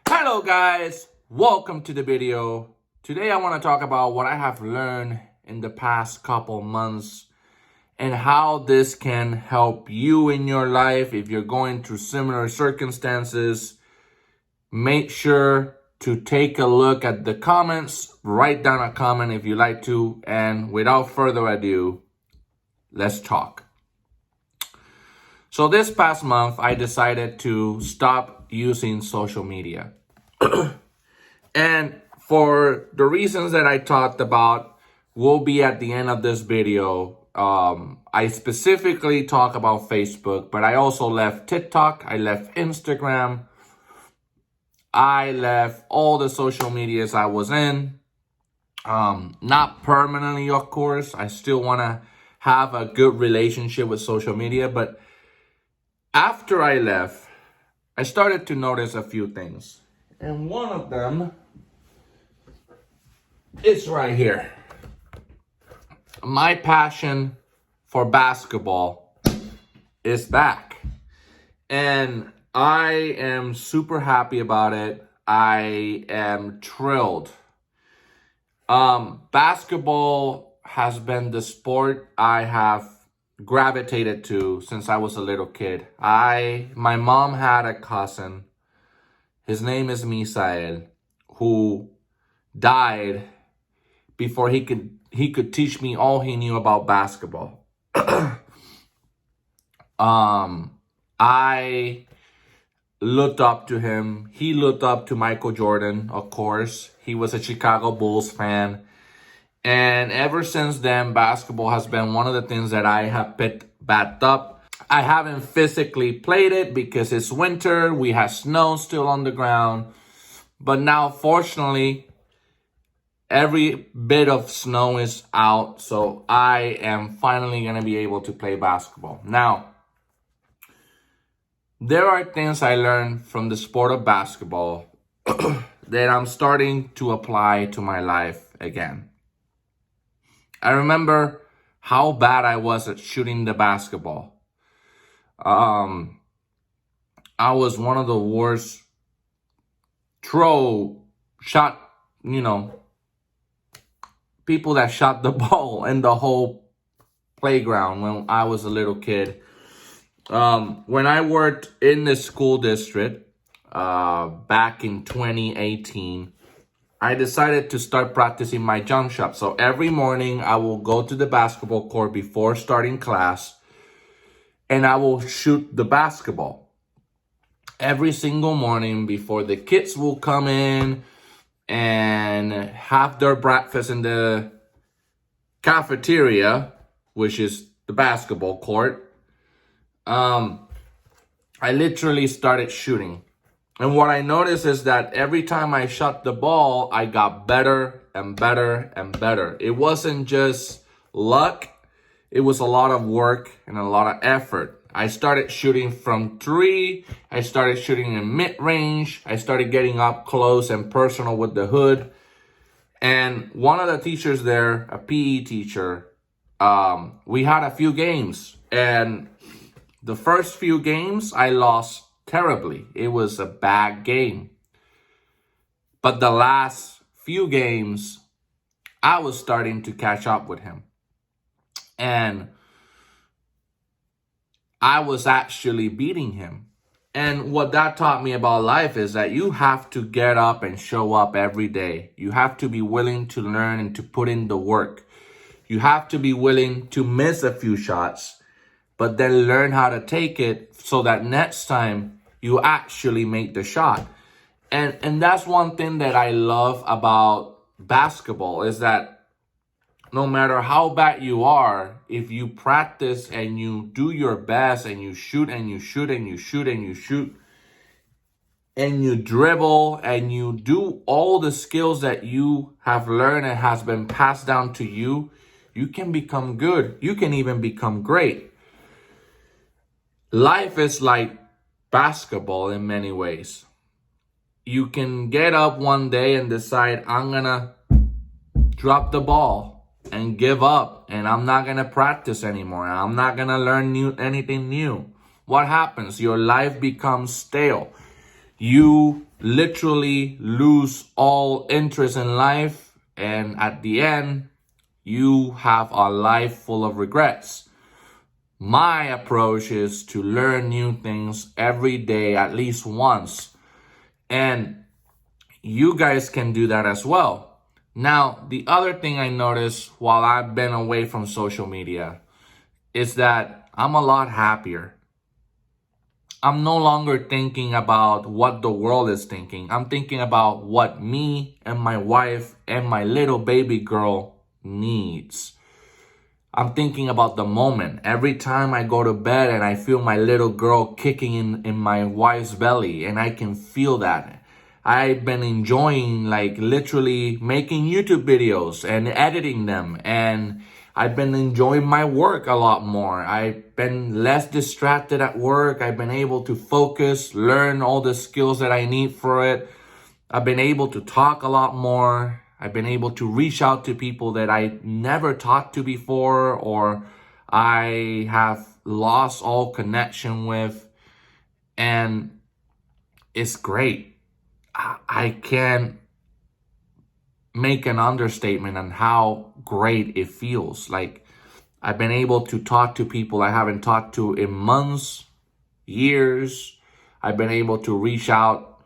Hello guys, welcome to the video. Today I want to talk about what I have learned in the past couple months and how this can help you in your life if you're going through similar circumstances. Make sure to take a look at the comments, write down a comment if you like to, and without further ado, let's talk. So this past month, I decided to stop using social media. And for the reasons that I talked about will be at the end of this video. I specifically talk about Facebook, but I also left TikTok, I left Instagram, I left all the social medias I was in. Not permanently, of course. I still want to have a good relationship with social media, but after I left, I started to notice a few things. And one of them is right here. My passion for basketball is back. And I am super happy about it. I am thrilled. Basketball has been the sport I have gravitated to since I was a little kid. My mom had a cousin. His name is Misael, who died before he could teach me all he knew about basketball. I looked up to him. He looked up to Michael Jordan, of course. He was a Chicago Bulls fan. And ever since then, basketball has been one of the things that I have picked back up. I haven't physically played it because it's winter. We have snow still on the ground. But now, fortunately, every bit of snow is out. So I am finally going to be able to play basketball. Now, there are things I learned from the sport of basketball that I'm starting to apply to my life again. I remember how bad I was at shooting the basketball. I was one of the worst people that shot the ball in the whole playground when I was a little kid. When I worked in the school district back in 2018, I decided to start practicing my jump shot. So every morning I will go to the basketball court before starting class and I will shoot the basketball. Every single morning before the kids will come in and have their breakfast in the cafeteria, which is the basketball court, I literally started shooting. And what I noticed is that every time I shot the ball, I got better and better and better. It wasn't just luck. It was a lot of work and a lot of effort. I started shooting from 3. I started shooting in mid-range. I started getting up close and personal with the hood. And one of the teachers there, a PE teacher, we had a few games. And the first few games, I lost terribly. It was a bad game. But the last few games, I was starting to catch up with him. And I was actually beating him. And what that taught me about life is that you have to get up and show up every day. You have to be willing to learn and to put in the work. You have to be willing to miss a few shots, but then learn how to take it so that next time you actually make the shot. And that's one thing that I love about basketball is that no matter how bad you are, if you practice and you do your best and you shoot and you shoot and you shoot and you shoot and you dribble and you do all the skills that you have learned and has been passed down to you, you can become good. You can even become great. Life is like basketball in many ways. You can get up one day and decide, I'm gonna drop the ball and give up, and I'm not gonna practice anymore. I'm not gonna learn anything new. What happens? Your life becomes stale. you literally lose all interest in life, and at the end, you have a life full of regrets. My approach is to learn new things every day, at least once. And you guys can do that as well. Now, the other thing I noticed while I've been away from social media is that I'm a lot happier. I'm no longer thinking about what the world is thinking. I'm thinking about what me and my wife and my little baby girl needs. I'm thinking about the moment. Every time I go to bed and I feel my little girl kicking in my wife's belly, and I can feel that. I've been enjoying like literally making YouTube videos and editing them, and I've been enjoying my work a lot more. I've been less distracted at work. I've been able to focus, learn all the skills that I need for it. I've been able to talk a lot more. I've been able to reach out to people that I never talked to before, or I have lost all connection with. And it's great. I can't make an understatement on how great it feels. Like, I've been able to talk to people I haven't talked to in months, years. I've been able to reach out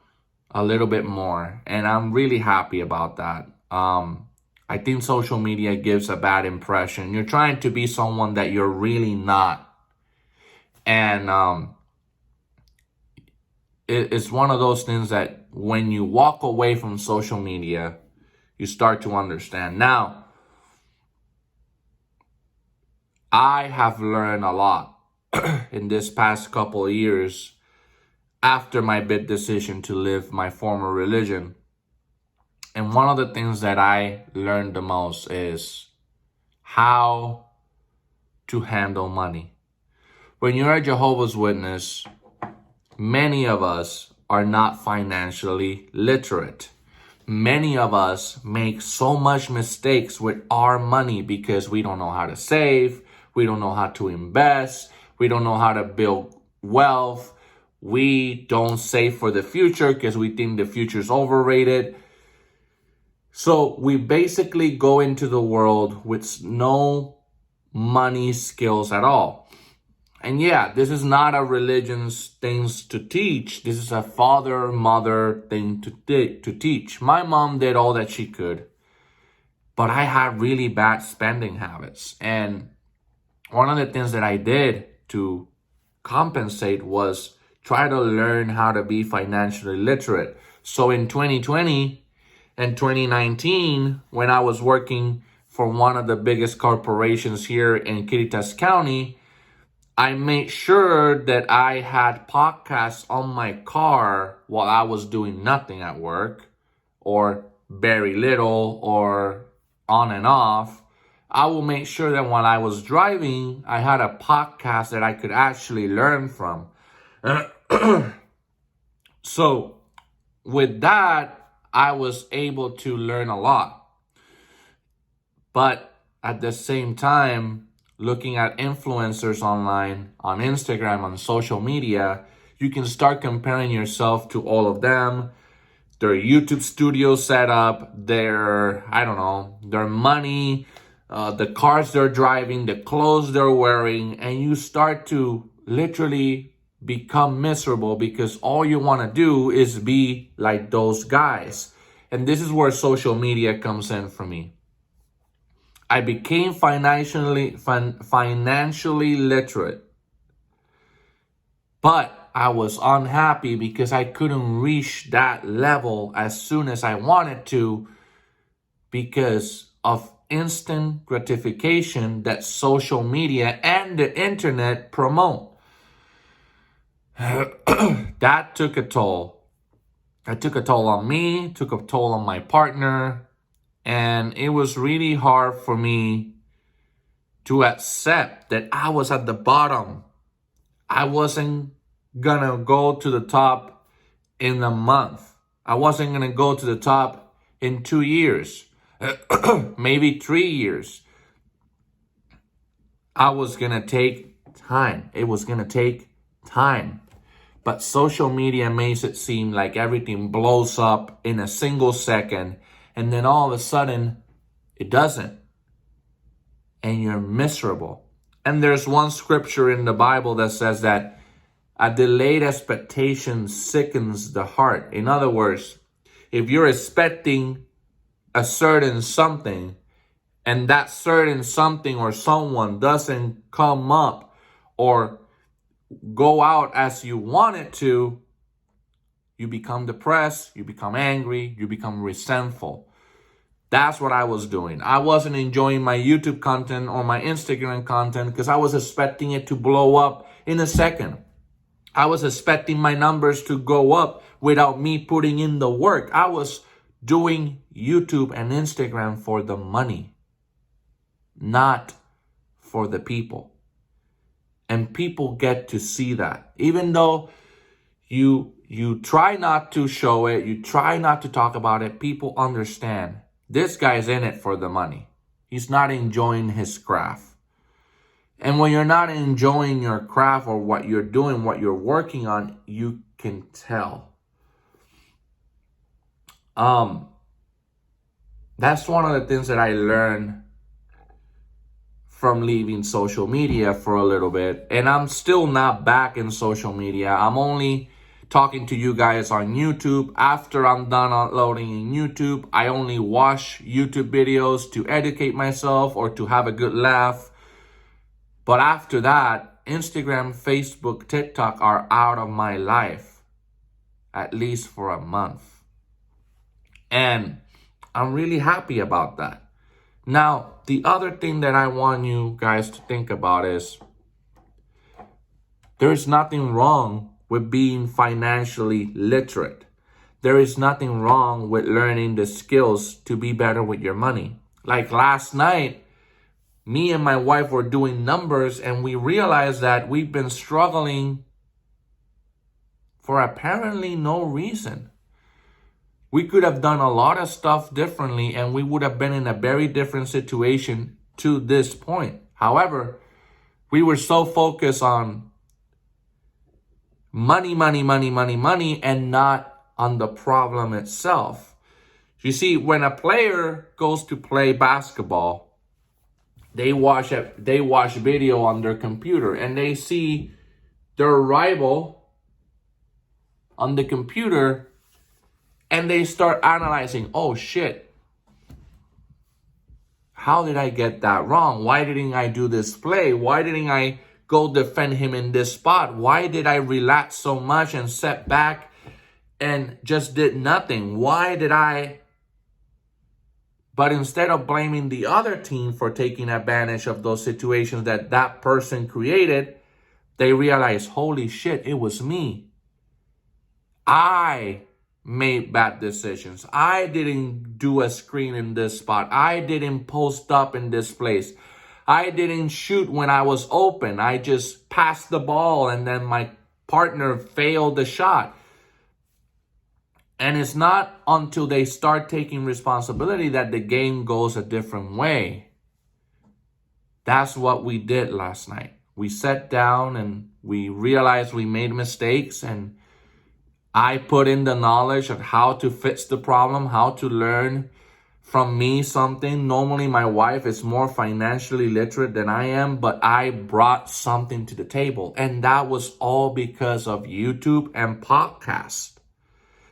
a little bit more, and I'm really happy about that. I think social media gives a bad impression. You're trying to be someone that you're really not. And it's one of those things that when you walk away from social media, you start to understand. Now, I have learned a lot in this past couple of years after my big decision to leave my former religion. And one of the things that I learned the most is how to handle money. When you're a Jehovah's Witness, many of us are not financially literate. Many of us make so much mistakes with our money because we don't know how to save, we don't know how to invest, we don't know how to build wealth, we don't save for the future because we think the future is overrated. So we basically go into the world with no money skills at all. And yeah, this is not a religion's things to teach. This is a father-mother thing to teach. My mom did all that she could, but I had really bad spending habits. And one of the things that I did to compensate was try to learn how to be financially literate. So in 2020 and 2019, when I was working for one of the biggest corporations here in Quiritas County, I made sure that I had podcasts on my car while I was doing nothing at work, or very little, or on and off. I will make sure that when I was driving, I had a podcast that I could actually learn from. So with that, I was able to learn a lot. But at the same time, looking at influencers online, on Instagram, on social media, you can start comparing yourself to all of them, their YouTube studio setup, their money, the cars they're driving, the clothes they're wearing, and you start to literally become miserable because all you want to do is be like those guys. And this is where social media comes in for me. I became financially literate, but I was unhappy because I couldn't reach that level as soon as I wanted to because of instant gratification that social media and the internet promote. That took a toll. It took a toll on me, took a toll on my partner. And it was really hard for me to accept that I was at the bottom. I wasn't gonna go to the top in a month. I wasn't gonna go to the top in 2 years, maybe 3 years. I was gonna take time. It was gonna take time. But social media makes it seem like everything blows up in a single second, and then all of a sudden, it doesn't. And you're miserable. And there's one scripture in the Bible that says that a delayed expectation sickens the heart. In other words, if you're expecting a certain something, and that certain something or someone doesn't come up or go out as you want it to, you become depressed, you become angry, you become resentful. That's what I was doing. I wasn't enjoying my YouTube content or my Instagram content because I was expecting it to blow up in a second. I was expecting my numbers to go up without me putting in the work. I was doing YouTube and Instagram for the money, not for the people. And people get to see that. Even though you try not to show it, you try not to talk about it, people understand. This guy's in it for the money. He's not enjoying his craft. And when you're not enjoying your craft or what you're doing, what you're working on, you can tell. That's one of the things that I learned from leaving social media for a little bit. And I'm still not back in social media. I'm only talking to you guys on YouTube. After I'm done uploading in YouTube, I only watch YouTube videos to educate myself or to have a good laugh. But after that, Instagram, Facebook, TikTok are out of my life, at least for a month. And I'm really happy about that. Now, the other thing that I want you guys to think about is there's nothing wrong with being financially literate. There is nothing wrong with learning the skills to be better with your money. Like last night, me and my wife were doing numbers and we realized that we've been struggling for apparently no reason. We could have done a lot of stuff differently and we would have been in a very different situation to this point. However, we were so focused on money, and not on the problem itself. You see, when a player goes to play basketball, they watch video on their computer and they see their rival on the computer and they start analyzing, oh shit, how did I get that wrong? Why didn't I do this play? Why didn't I go defend him in this spot? Why did I relax so much and set back and just did nothing? Why did I? But instead of blaming the other team for taking advantage of those situations that person created, they realize, holy shit, it was me. I made bad decisions. I didn't do a screen in this spot. I didn't post up in this place. I didn't shoot when I was open. I just passed the ball and then my partner failed the shot. And it's not until they start taking responsibility that the game goes a different way. That's what we did last night. We sat down and we realized we made mistakes, and I put in the knowledge of how to fix the problem, how to learn from me something. Normally, my wife is more financially literate than I am, but I brought something to the table. And that was all because of YouTube and podcasts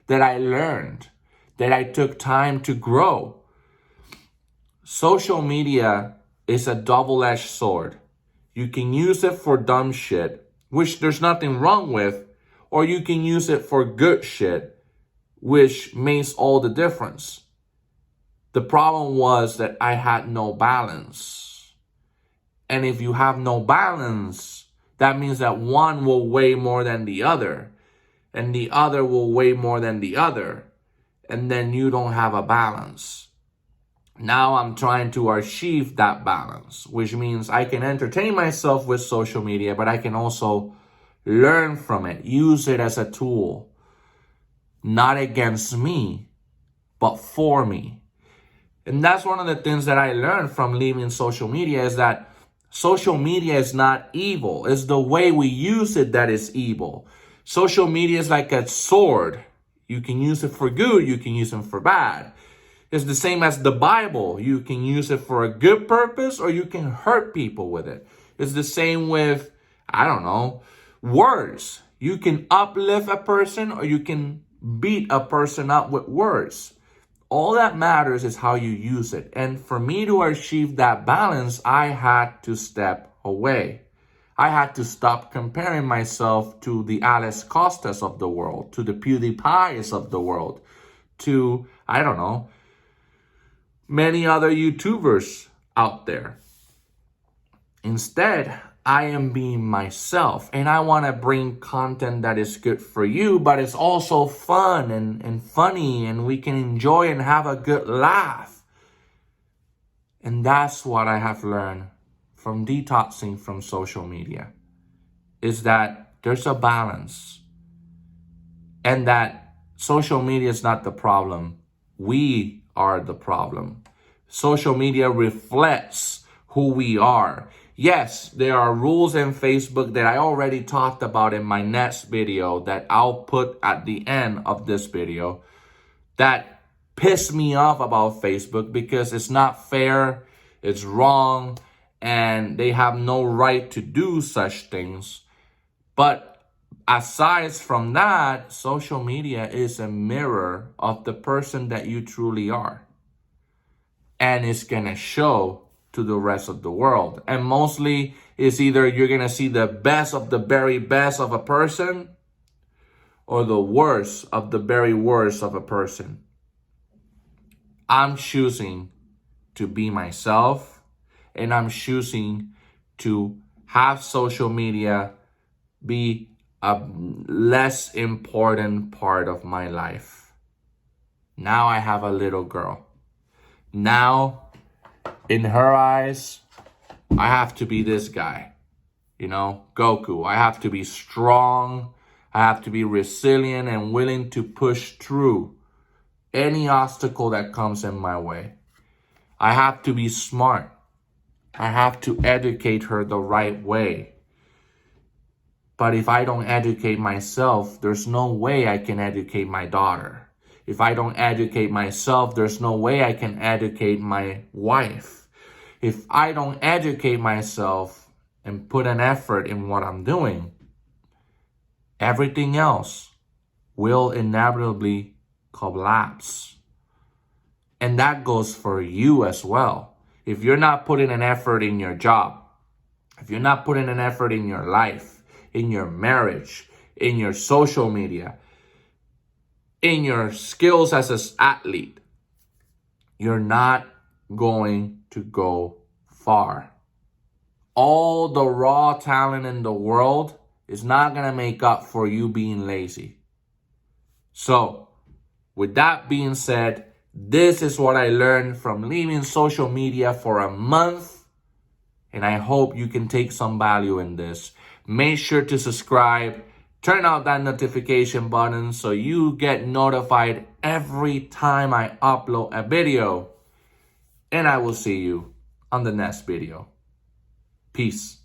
that I learned, that I took time to grow. Social media is a double-edged sword. You can use it for dumb shit, which there's nothing wrong with, or you can use it for good shit, which makes all the difference. The problem was that I had no balance. And if you have no balance, that means that one will weigh more than the other, and the other will weigh more than the other, and then you don't have a balance. Now I'm trying to achieve that balance, which means I can entertain myself with social media, but I can also learn from it, use it as a tool, not against me, but for me. And that's one of the things that I learned from leaving social media, is that social media is not evil. It's the way we use it that is evil. Social media is like a sword. You can use it for good, you can use it for bad. It's the same as the Bible. You can use it for a good purpose or you can hurt people with it. It's the same with, I don't know, words. You can uplift a person or you can beat a person up with words. All that matters is how you use it. And for me to achieve that balance, I had to step away. I had to stop comparing myself to the Alex Costas of the world, to the PewDiePies of the world, to, I don't know, many other YouTubers out there. Instead, I am being myself, and I want to bring content that is good for you, but it's also fun and funny, and we can enjoy and have a good laugh. And that's what I have learned from detoxing from social media, is that there's a balance, and that social media is not the problem. We are the problem. Social media reflects who we are. Yes, there are rules in Facebook that I already talked about in my next video that I'll put at the end of this video that piss me off about Facebook because it's not fair, it's wrong, and they have no right to do such things. But aside from that, social media is a mirror of the person that you truly are. And it's gonna show to the rest of the world. And mostly it's either you're gonna see the best of the very best of a person or the worst of the very worst of a person. I'm choosing to be myself, and I'm choosing to have social media be a less important part of my life. Now I have a little girl. Now, in her eyes, I have to be this guy, Goku. I have to be strong. I have to be resilient and willing to push through any obstacle that comes in my way. I have to be smart. I have to educate her the right way. But if I don't educate myself, there's no way I can educate my daughter. If I don't educate myself, there's no way I can educate my wife. If I don't educate myself and put an effort in what I'm doing, everything else will inevitably collapse. And that goes for you as well. If you're not putting an effort in your job, if you're not putting an effort in your life, in your marriage, in your social media, in your skills as an athlete, you're not going to go far. All the raw talent in the world is not going to make up for you being lazy. So, with that being said, this is what I learned from leaving social media for a month, and I hope you can take some value in this. Make sure to subscribe. Turn out that notification button so you get notified every time I upload a video. And I will see you on the next video. Peace.